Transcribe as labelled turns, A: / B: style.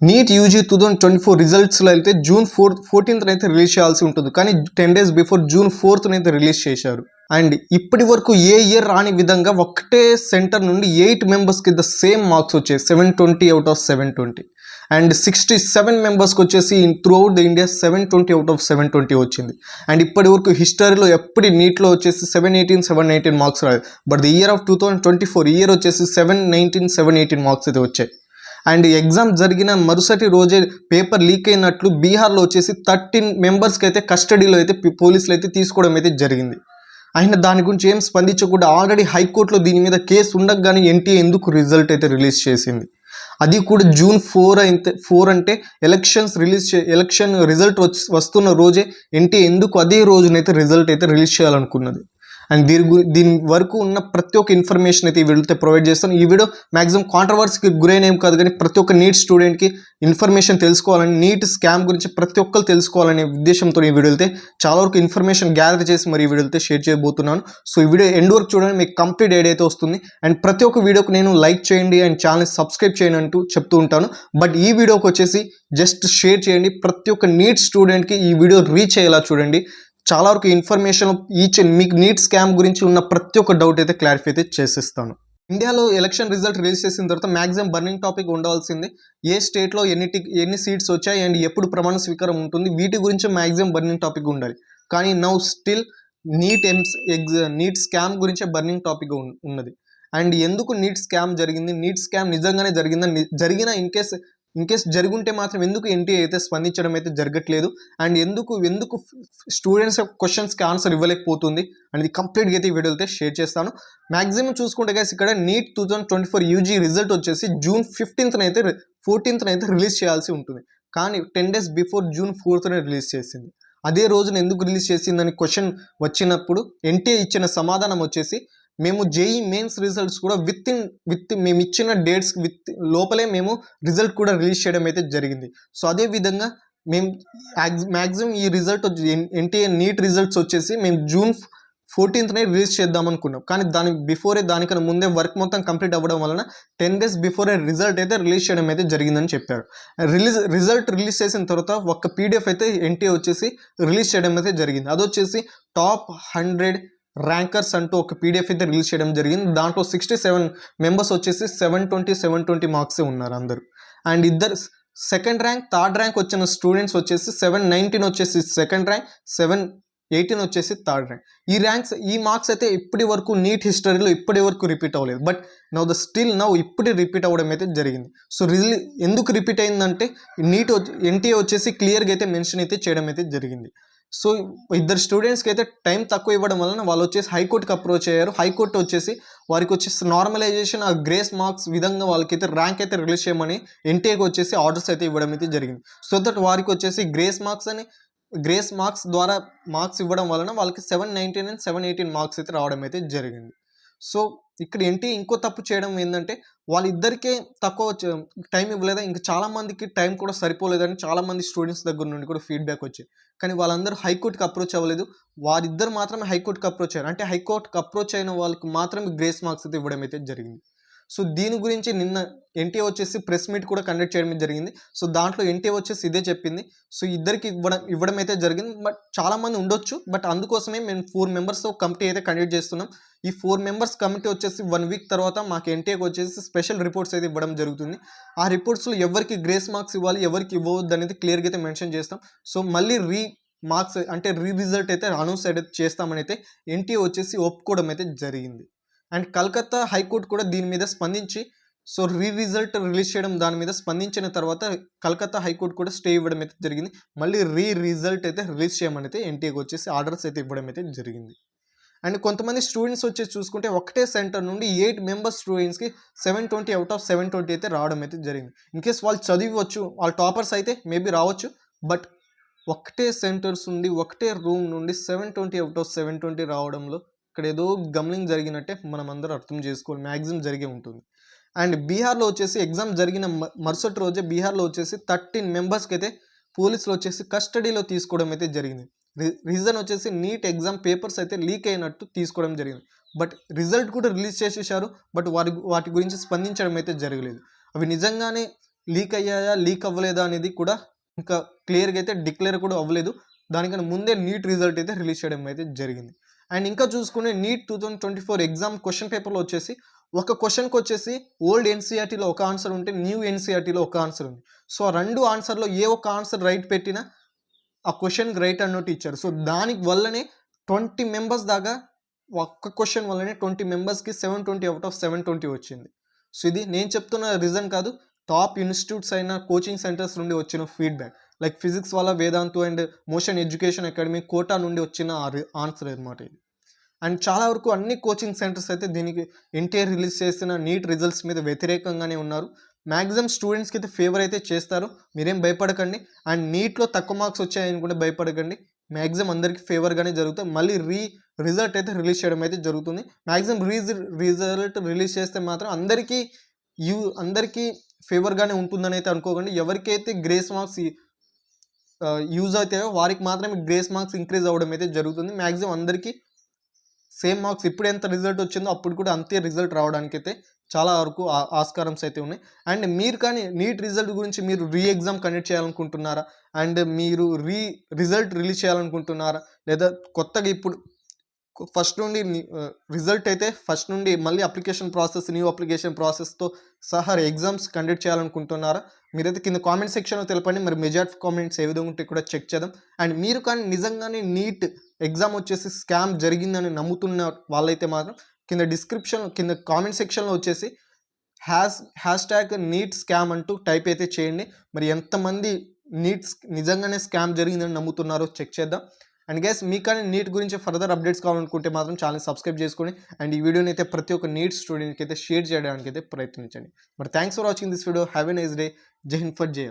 A: NEET UG 2024 రిజల్ట్స్లో అయితే June 14th అయితే release చేయాల్సి ఉంటుంది. కానీ 10 days బిఫోర్ జూన్ 4th అయితే రిలీజ్ చేశారు. అండ్ ఇప్పటి వరకు ఏ ఇయర్ రాని విధంగా ఒకటే సెంటర్ నుండి 8 మెంబర్స్కి ద సేమ్ మార్క్స్ వచ్చాయి, 720 out of 720. అండ్ 67 మెంబర్స్కి వచ్చేసి throughout the India 720 out of 720 వచ్చింది. అండ్ ఇప్పటి వరకు హిస్టరీలో ఎప్పుడు నీట్లో వచ్చేసి 718 మార్క్స్ రాలేదు. But the year of 2024 year వచ్చేసి 718 మార్క్స్ అయితే వచ్చాయి. అండ్ ఎగ్జామ్ జరిగిన మరుసటి రోజే పేపర్ లీక్ అయినట్లు బీహార్లో వచ్చేసి 13 మెంబర్స్కి అయితే కస్టడీలో అయితే పోలీసులు అయితే తీసుకోవడం అయితే జరిగింది. అయినా దాని గురించి ఏం స్పందించకుండా ఆల్రెడీ హైకోర్టులో దీని మీద కేసు ఉండగానే ఎన్టీఏ ఎందుకు రిజల్ట్ అయితే రిలీజ్ చేసింది, అది కూడా జూన్ 4 అంటే ఎలక్షన్ రిజల్ట్ వస్తున్న రోజే ఎన్టీఏ ఎందుకు అదే రోజునైతే రిజల్ట్ అయితే రిలీజ్ చేయాలనుకున్నది. అండ్ దీని వరకు ఉన్న ప్రతి ఒక్క ఇన్ఫర్మేషన్ అయితే ఈ వీడియోతో ప్రొవైడ్ చేస్తాను. ఈ వీడియో మ్యాక్సిమం కాంట్రవర్సీకి గురైన ఏం కాదు, కానీ ప్రతి ఒక్క నీట్ స్టూడెంట్కి ఇన్ఫర్మేషన్ తెలుసుకోవాలని, నీట్ స్కామ్ గురించి ప్రతి ఒక్కరు తెలుసుకోవాలనే ఉద్దేశంతో ఈ వీడియో అయితే చాలా వరకు ఇన్ఫర్మేషన్ గ్యాదర్ చేసి మరి ఈ వీడియో అయితే షేర్ చేయబోతున్నాను. సో ఈ వీడియో ఎండ్ వరకు చూడండి, మీకు కంప్లీట్ ఐడియా అయితే వస్తుంది. అండ్ ప్రతి ఒక్క వీడియోకి నేను లైక్ చేయండి అండ్ ఛానల్ని సబ్స్క్రైబ్ చేయండి అంటూ చెప్తూ ఉంటాను. బట్ ఈ వీడియోకి వచ్చేసి జస్ట్ షేర్ చేయండి, ప్రతి ఒక్క నీట్ స్టూడెంట్కి ఈ వీడియో రీచ్ అయ్యేలా చూడండి. చాలా వరకు ఇన్ఫర్మేషన్ మీకు నీట్ స్కామ్ గురించి ఉన్న ప్రతి ఒక్క డౌట్ అయితే క్లారిఫై అయితే చేసేస్తాను. ఇండియాలో ఎలక్షన్ రిజల్ట్ రిలీజ్ చేసిన తర్వాత మ్యాక్సిమం బర్నింగ్ టాపిక్ ఉండవలసింది ఏ స్టేట్లో ఎన్ని సీట్స్ వచ్చాయి అండ్ ఎప్పుడు ప్రమాణ స్వీకారం ఉంటుంది, వీటి గురించి మ్యాక్సిమం బర్నింగ్ టాపిక్ ఉండాలి. కానీ నౌ స్టిల్ నీట్ స్కామ్ గురించే బర్నింగ్ టాపిక్ ఉన్నది. అండ్ ఎందుకు నీట్ స్కామ్ జరిగింది, నీట్ స్కామ్ నిజంగానే జరిగిన ఇన్ కేస్ జరుగుంటే మాత్రం ఎందుకు ఎన్టీఏ అయితే స్పందించడం అయితే జరగట్లేదు, అండ్ ఎందుకు స్టూడెంట్స్ క్వశ్చన్స్కి ఆన్సర్ ఇవ్వలేకపోతుంది అనేది కంప్లీట్గా అయితే ఈ వీడియో అయితే షేర్ చేస్తాను. మ్యాక్సిమం చూసుకుంటే గైస్ ఇక్కడ నీట్ 2024 యూజీ రిజల్ట్ వచ్చేసి జూన్ 14th అయితే రిలీజ్ చేయాల్సి ఉంటుంది. కానీ 10 days before June 4th release చేసింది. అదే రోజున ఎందుకు రిలీజ్ చేసిందని క్వశ్చన్ వచ్చినప్పుడు ఎన్టీఏ ఇచ్చిన సమాధానం వచ్చేసి మేము జేఈ మెయిన్స్ రిజల్ట్స్ కూడా విత్ మేము ఇచ్చిన డేట్స్ లోపలే మేము రిజల్ట్ కూడా రిలీజ్ చేయడం అయితే జరిగింది. సో అదేవిధంగా మేము మ్యాక్సిమం ఈ రిజల్ట్ ఎన్టీఏ నీట్ రిజల్ట్స్ వచ్చేసి మేము జూన్ 14th రిలీజ్ చేద్దాం అనుకున్నాం. కానీ దానికన్నా ముందే వర్క్ మొత్తం కంప్లీట్ అవ్వడం వలన 10 days బిఫోరే రిజల్ట్ అయితే రిలీజ్ చేయడం అయితే జరిగిందని చెప్పారు. రిజల్ట్ రిలీజ్ చేసిన తర్వాత ఒక పీడిఎఫ్ అయితే ఎన్టీఏ వచ్చేసి రిలీజ్ చేయడం అయితే జరిగింది. అది వచ్చేసి టాప్ 100 ర్యాంకర్స్ అంటూ ఒక పీడిఎఫ్ అయితే రిలీజ్ చేయడం జరిగింది. దాంట్లో 67 మెంబర్స్ వచ్చేసి 720 మార్క్సే ఉన్నారు అందరూ. అండ్ ఇద్దరు సెకండ్ ర్యాంక్ థర్డ్ ర్యాంక్ వచ్చిన స్టూడెంట్స్ వచ్చేసి 719 వచ్చేసి సెకండ్ ర్యాంక్, 718 వచ్చేసి థర్డ్ ర్యాంక్. ఈ మార్క్స్ అయితే ఇప్పటి వరకు నీట్ హిస్టరీలో ఇప్పటి వరకు రిపీట్ అవ్వలేదు. బట్ ఇప్పుడు రిపీట్ అవ్వడం అయితే జరిగింది. సో ఎందుకు రిపీట్ అయిందంటే ఎన్టీఏ వచ్చేసి క్లియర్గా అయితే మెన్షన్ అయితే చేయడం అయితే జరిగింది. సో ఇద్దరు స్టూడెంట్స్కి అయితే టైం తక్కువ ఇవ్వడం వలన వాళ్ళు వచ్చేసి హైకోర్టుకి అప్రోచ్ అయ్యారు. హైకోర్టు వచ్చేసి వారికి వచ్చేసి నార్మలైజేషన్ ఆ గ్రేస్ మార్క్స్ విధంగా వాళ్ళకైతే ర్యాంక్ అయితే రిలీజ్ చేయమని ఎన్టీఏకి వచ్చేసి ఆర్డర్స్ అయితే ఇవ్వడం అయితే జరిగింది. సో దట్ వారికి వచ్చేసి గ్రేస్ మార్క్స్ ద్వారా మార్క్స్ ఇవ్వడం వలన వాళ్ళకి 719 and 718 మార్క్స్ అయితే రావడం అయితే జరిగింది. సో ఇక్కడ ఎన్టీఏ ఇంకో తప్పు చేయడం ఏంటంటే వాళ్ళిద్దరికే తక్కువ టైం ఇవ్వలేదా, ఇంకా చాలామందికి టైం కూడా సరిపోలేదని చాలామంది స్టూడెంట్స్ దగ్గర నుండి కూడా ఫీడ్బ్యాక్ వచ్చాయి. కానీ వాళ్ళందరూ హైకోర్టుకి అప్రోచ్ అవ్వలేదు, వారిద్దరు మాత్రమే హైకోర్టుకి అప్రోచ్ అయ్యారు. అంటే హైకోర్టుకి అప్రోచ్ అయిన వాళ్ళకి మాత్రమే గ్రేస్ మార్క్స్ అయితే ఇవ్వడం అయితే జరిగింది. సో దీని గురించి నిన్న ఎన్టీఏ వచ్చేసి ప్రెస్ మీట్ కూడా కండక్ట్ చేయడం జరిగింది. సో దాంట్లో ఎన్టీఏ వచ్చేసి ఇదే చెప్పింది. సో ఇద్దరికి ఇవ్వడం అయితే జరిగింది. బట్ చాలామంది ఉండొచ్చు, బట్ అందుకోసమే మేము 4 మెంబర్స్తో కమిటీ అయితే కండక్ట్ చేస్తున్నాం. ఈ 4 మెంబర్స్ కమిటీ వచ్చేసి 1 week తర్వాత మాకు ఎన్టీఏకి వచ్చేసి స్పెషల్ రిపోర్ట్స్ అయితే ఇవ్వడం జరుగుతుంది. ఆ రిపోర్ట్స్లో ఎవరికి గ్రేస్ మార్క్స్ ఇవ్వాలి, ఎవరికి ఇవ్వవద్దు అనేది క్లియర్గా అయితే మెన్షన్ చేస్తాం. సో మళ్ళీ రిజల్ట్ అయితే అనౌన్స్ అయితే చేస్తామని అయితే ఎన్టీఏ వచ్చేసి ఒప్పుకోవడం అయితే జరిగింది. అండ్ కలకత్తా హైకోర్టు కూడా దీని మీద స్పందించి సో రిజల్ట్ రిలీజ్ చేయడం దాని మీద స్పందించిన తర్వాత కలకత్తా హైకోర్టు కూడా స్టే ఇవ్వడం అయితే జరిగింది. మళ్ళీ రిజల్ట్ అయితే రిలీజ్ చేయమని అయితే ఎన్టీఏకి వచ్చేసి ఆర్డర్స్ అయితే ఇవ్వడం అయితే జరిగింది. అండ్ కొంతమంది స్టూడెంట్స్ వచ్చేసి చూసుకుంటే ఒకటే సెంటర్ నుండి 8 మెంబర్స్ స్టూడెంట్స్కి 720 out of 720 అయితే రావడం అయితే జరిగింది. ఇన్కేస్ వాళ్ళు చదివచ్చు, వాళ్ళు టాపర్స్ అయితే మేబీ రావచ్చు. బట్ ఒకటే సెంటర్స్ నుండి ఒకటే రూమ్ నుండి 720 out of 720 రావడంలో ఇక్కడ ఏదో గమనింగ్ జరిగినట్టే మనం అందరూ అర్థం చేసుకోవాలి, మ్యాక్సిమం జరిగే ఉంటుంది. అండ్ బీహార్లో వచ్చేసి ఎగ్జామ్ జరిగిన మరుసటి రోజే బీహార్లో వచ్చేసి 13 మెంబర్స్కి అయితే పోలీసులు వచ్చేసి కస్టడీలో తీసుకోవడం అయితే జరిగింది. రీజన్ వచ్చేసి నీట్ ఎగ్జామ్ పేపర్స్ అయితే లీక్ అయినట్టు తీసుకోవడం జరిగింది. బట్ రిజల్ట్ కూడా రిలీజ్ చేసేసారు, బట్ వాటి గురించి స్పందించడం అయితే జరగలేదు. అవి నిజంగానే లీక్ అయ్యాయా లీక్ అవ్వలేదా అనేది కూడా ఇంకా క్లియర్గా అయితే డిక్లేర్ కూడా అవ్వలేదు. దానికన్నా ముందే నీట్ రిజల్ట్ అయితే రిలీజ్ చేయడం అయితే జరిగింది. అండ్ ఇంకా చూసుకునే నీట్ 2024 ఎగ్జామ్ క్వశ్చన్ పేపర్లో వచ్చేసి ఒక క్వశ్చన్కి వచ్చేసి ఓల్డ్ ఎన్సీఆర్టీలో ఒక ఆన్సర్ ఉంటే న్యూ ఎన్సీఆర్టీలో ఒక ఆన్సర్ ఉంది. సో ఆ రెండు ఆన్సర్లో ఏ ఒక్క ఆన్సర్ రైట్ పెట్టినా ఆ క్వశ్చన్కి రైట్ అన్నట్టు ఇచ్చారు. సో దానికి వల్లనే 20 మెంబర్స్ దాకా ఒక్క క్వశ్చన్ వల్లనే 20 మెంబర్స్కి 720 అవుట్ ఆఫ్ 720 వచ్చింది. సో ఇది నేను చెప్తున్న రీజన్ కాదు, టాప్ ఇన్స్టిట్యూట్స్ అయిన కోచింగ్ సెంటర్స్ నుండి వచ్చిన ఫీడ్బ్యాక్. లైక్ ఫిజిక్స్ వల్ల Vedantu and motion education academy Kota నుండి వచ్చిన ఆన్సర్ అనమాట ఇది. అండ్ చాలా వరకు అన్ని కోచింగ్ సెంటర్స్ అయితే దీనికి ఎన్టీఆర్ రిలీజ్ చేసిన నీట్ రిజల్ట్స్ మీద వ్యతిరేకంగానే ఉన్నారు. మ్యాక్సిమం స్టూడెంట్స్కి అయితే ఫేవర్ అయితే చేస్తారు, మీరేం భయపడకండి. అండ్ నీట్లో తక్కువ మార్క్స్ వచ్చాయని కూడా భయపడకండి, మ్యాక్సిమం అందరికీ ఫేవర్గానే జరుగుతుంది. మళ్ళీ రిజల్ట్ అయితే రిలీజ్ చేయడం అయితే జరుగుతుంది. మ్యాక్సిమం రిజల్ట్ రిలీజ్ చేస్తే మాత్రం అందరికీ ఫేవర్గానే ఉంటుందని అయితే అనుకోకండి. ఎవరికైతే గ్రేస్ మార్క్స్ యూజ్ అవుతాయో వారికి మాత్రమే గ్రేస్ మార్క్స్ ఇంక్రీజ్ అవ్వడం అయితే జరుగుతుంది. మ్యాక్సిమం అందరికీ సేమ్ మార్క్స్ ఇప్పుడు ఎంత రిజల్ట్ వచ్చిందో అప్పుడు కూడా అంతే రిజల్ట్ రావడానికి అయితే చాలా వరకు ఆస్కారమ్స్ అయితే ఉన్నాయి. అండ్ మీరు కానీ నీట్ రిజల్ట్ గురించి మీరు ఎగ్జామ్ కండక్ట్ చేయాలనుకుంటున్నారా, అండ్ మీరు రిజల్ట్ రిలీజ్ చేయాలనుకుంటున్నారా, లేదా కొత్తగా ఇప్పుడు ఫస్ట్ నుండి రిజల్ట్ అయితే ఫస్ట్ నుండి మళ్ళీ న్యూ అప్లికేషన్ ప్రాసెస్తో సహా ఎగ్జామ్స్ కండక్ట్ చేయాలనుకుంటున్నారా, మీరైతే కింద కామెంట్ సెక్షన్లో తెలపండి. మరి మెజారిటీ కామెంట్స్ ఏ విధంగా ఉంటే కూడా చెక్ చేద్దాం. అండ్ మీరు కానీ నిజంగానే నీట్ ఎగ్జామ్ వచ్చేసి స్కామ్ జరిగిందని నమ్ముతున్న వాళ్ళైతే మాత్రం కింద కామెంట్ సెక్షన్లో వచ్చేసి హ్యాష్ ట్యాగ్ నీట్ స్కామ్ అంటూ టైప్ అయితే చేయండి. మరి ఎంతమంది నిజంగానే స్కామ్ జరిగిందని నమ్ముతున్నారో చెక్ చేద్దాం. అండ్ గైస్ మీకు కానీ నీట్ గురించి ఫర్దర్ అప్డేట్స్ కావాలనుకుంటే మాత్రం ఛానల్ సబ్స్క్రైబ్ చేసుకోండి. అండ్ ఈ వీడియోని అయితే ప్రతి ఒక్క నీట్ స్టూడెంట్కి అయితే షేర్ చేయడానికి అయితే ప్రయత్నించండి. మరి thanks for watching this video. Have a nice day. జై హింద్ ఫర్ జై.